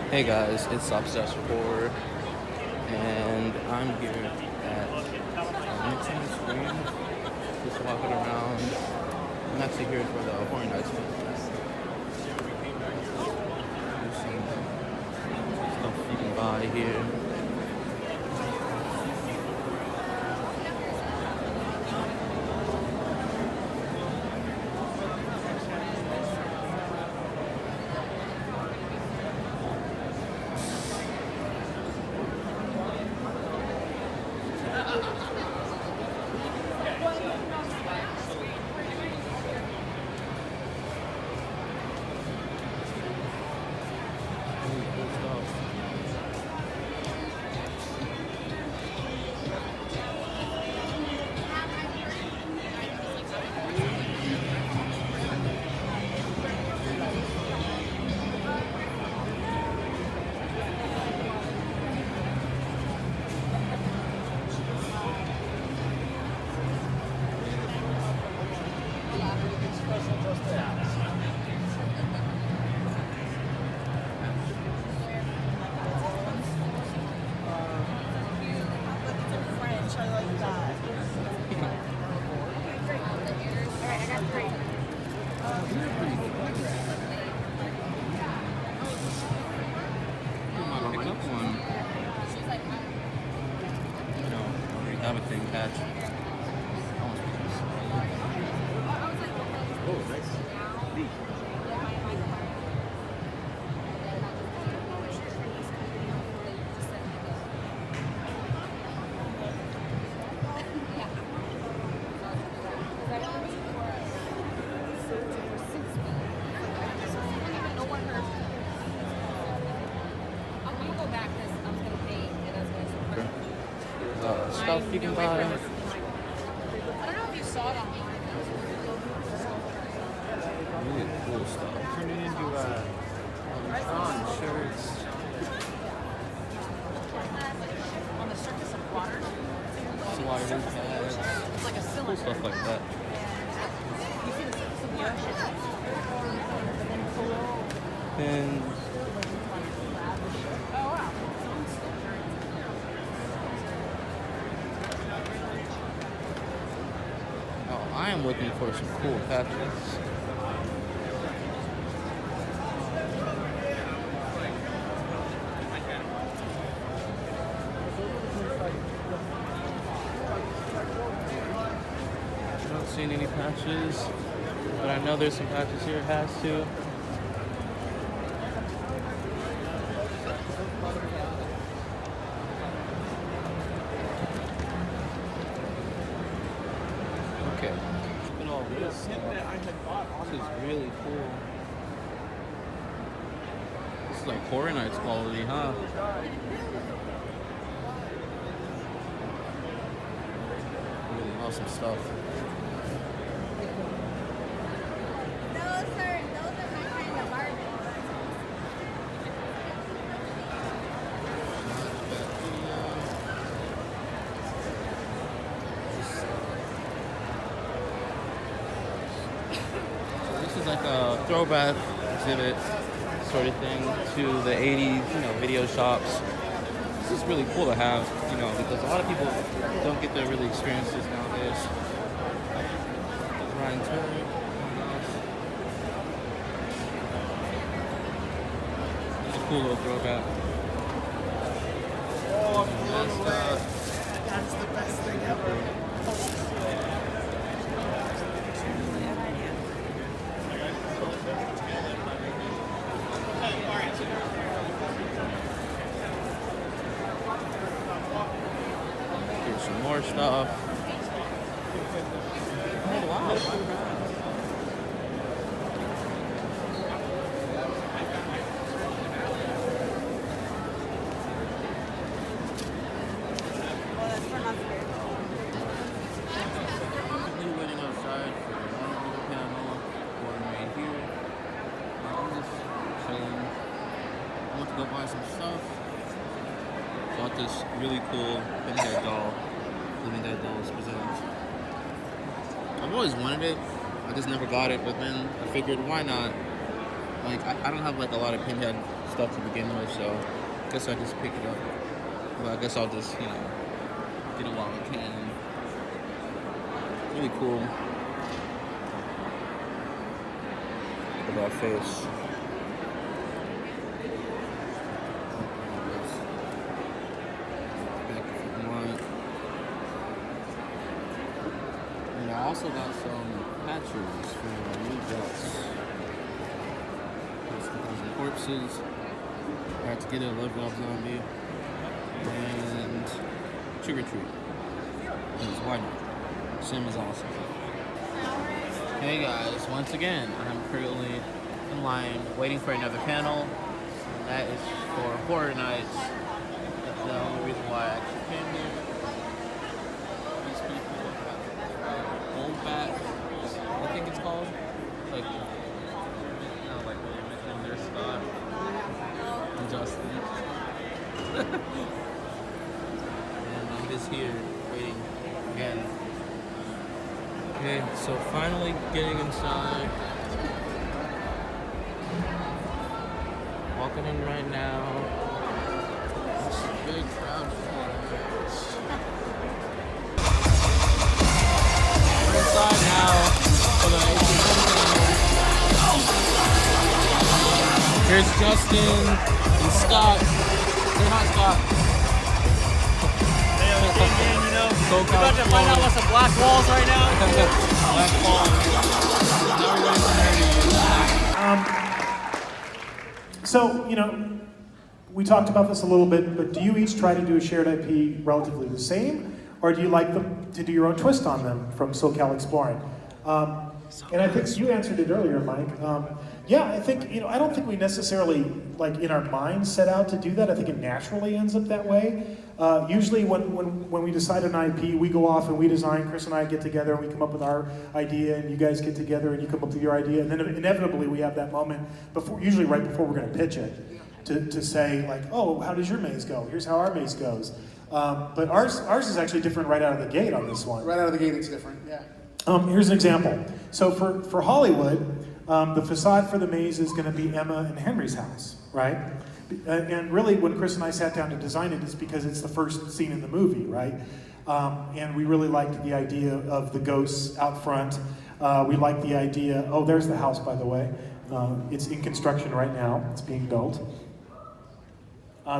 Hey guys, it's Obsessed Horror, and I'm here at Midsummer Scream, just walking around. I'm actually here for the Horror Nights event. There's some stuff you can buy here. Really cool stuff. French, I like that. Alright, I got three. You might pick up one. You know, already have a thing catch. Oh, nice. Neat. Stuff you can buy. I don't know if you saw it online. Really cool stuff. Turn it into shirts. On the surface of water. Sliding pads. It's like a Cool cylinder. stuff like that. You see the surface of the ocean. And Oh, wow. oh, I am looking for some cool patches. I'm not seeing any patches, but I know there's some patches here. It has to. Okay. Look at all this stuff. This is really cool. This is like Horror Nights quality, huh? Really awesome stuff. Those are my kind of Barbie. This is like a throwback exhibit sort of thing to the 80s, video shops. This is really cool to have, because a lot of people don't get to really experience this nowadays. Ryan Turner. It's a cool little throwback. That's the best thing ever. Here's some more stuff. Oh, wow. Well, that's for not very Currently waiting outside for one other panel, one right here. I'm just chilling. I went to go buy some stuff. Bought this really cool Living Dead doll. Living Dead dolls presents. I've always wanted it. I just never got it, but then I figured, why not? Like, I don't have like a lot of Pinhead stuff to begin with, so I guess I just pick it up. But I guess I'll just, get it while I can. Really cool. Look at that face. Back if you want. And I also got some patches for new belts. Some corpses. I had to get a Love Rob Zombie. And Trick or Treat. Because why not? Sim is awesome. Hey guys, once again, I'm currently in line waiting for another panel. And that is for Horror Nights. That's the only reason why I actually came here. These people have Old Back, I think it's called. Like William and their Scott and Justin. And I'm just here waiting again. Okay, so finally getting inside. Walking in right now. It's a big crowd for it. We're inside now for the HHN. Here's Justin and Scott. Say hi, Scott. We're about to find out what's the black walls right now. Black walls. Now we're ready for So, we talked about this a little bit, but do you each try to do a shared IP relatively the same, or do you like them to do your own twist on them from SoCal Exploring? And I think you answered it earlier, Mike. Yeah, I think, I don't think we necessarily, in our minds set out to do that. I think it naturally ends up that way. Usually when we decide an IP, we go off and we design, Chris and I get together and we come up with our idea, and you guys get together and you come up with your idea, and then inevitably we have that moment, usually right before we're going to pitch it, to say, oh, how does your maze go? Here's how our maze goes. But ours is actually different right out of the gate on this one. Right out of the gate it's different, yeah. Here's an example. So for Hollywood, the facade for the maze is going to be Emma and Henry's house, right? And really, when Chris and I sat down to design it, it's because it's the first scene in the movie, right? And we really liked the idea of the ghosts out front. We liked the idea, oh, there's the house, by the way. It's in construction right now. It's being built.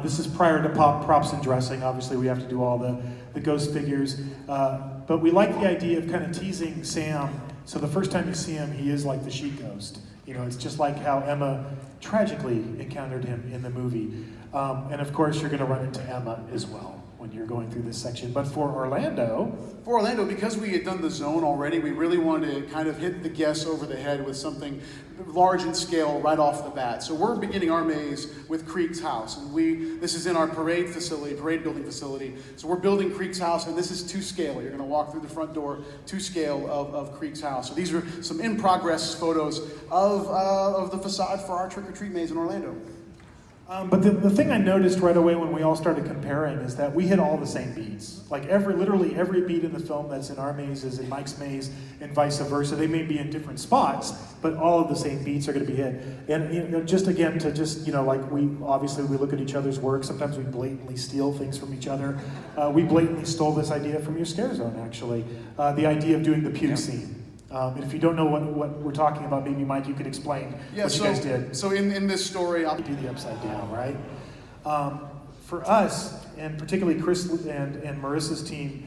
This is prior to props and dressing. Obviously, we have to do all the ghost figures. But we like the idea of kind of teasing Sam. So the first time you see him, he is like the she ghost. It's just like how Emma tragically encountered him in the movie. And of course, you're going to run into Emma as well when you're going through this section. But for Orlando, because we had done the zone already, we really wanted to kind of hit the guests over the head with something large in scale right off the bat. So we're beginning our maze with Creek's house, and this is in our parade building facility. So we're building Creek's house, and this is to scale. You're going to walk through the front door to scale of Creek's house. So these are some in-progress photos of the facade for our trick-or-treat maze in Orlando. But the thing I noticed right away when we all started comparing is that we hit all the same beats. Literally every beat in the film that's in our maze is in Mike's maze, and vice versa. They may be in different spots, but all of the same beats are going to be hit. And just again, we look at each other's work. Sometimes we blatantly steal things from each other. We blatantly stole this idea from your Scare Zone, actually. The idea of doing the puke scene. And if you don't know what we're talking about, maybe Mike, you could explain what you guys did. So in this story, I'll do the upside down, right? For us, and particularly Chris and Marissa's team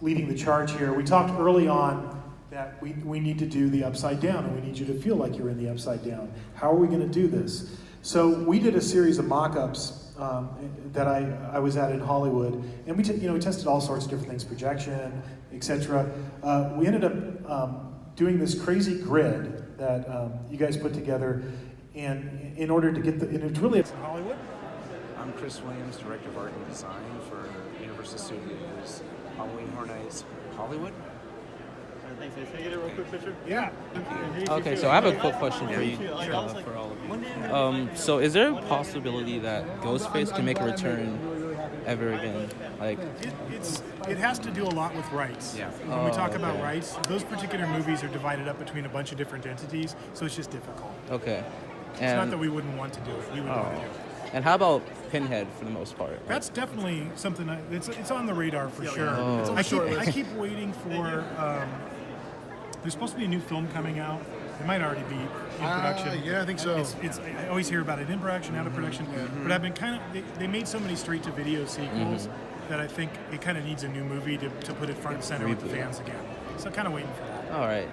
leading the charge here, we talked early on that we need to do the upside down, and we need you to feel like you're in the upside down. How are we going to do this? So we did a series of mock-ups that I was at in Hollywood, and we tested all sorts of different things, projection, etc. We ended up doing this crazy grid that you guys put together, and in order to get and it's really Hollywood. I'm Chris Williams, Director of Art and Design for Universal Studios Halloween Horror Nights Hollywood. Thanks. Can I get a real quick picture? Yeah. Okay, so I have a quick question for you, for all of you. So is there a possibility that Ghostface can make a return ever again? It has to do a lot with rights. Yeah. When we talk about rights, those particular movies are divided up between a bunch of different entities, so it's just difficult. Okay. It's not that we wouldn't want to do it. We would want to do it. And how about Pinhead for the most part? That's definitely something it's on the radar for sure. Oh. I keep waiting for. There's supposed to be a new film coming out. It might already be in production. Yeah, I think so. I always hear about it in production, out of production. But I've been they made so many straight-to-video sequels that I think it kind of needs a new movie to put it front and center with the fans again. So kind of waiting for that. All right.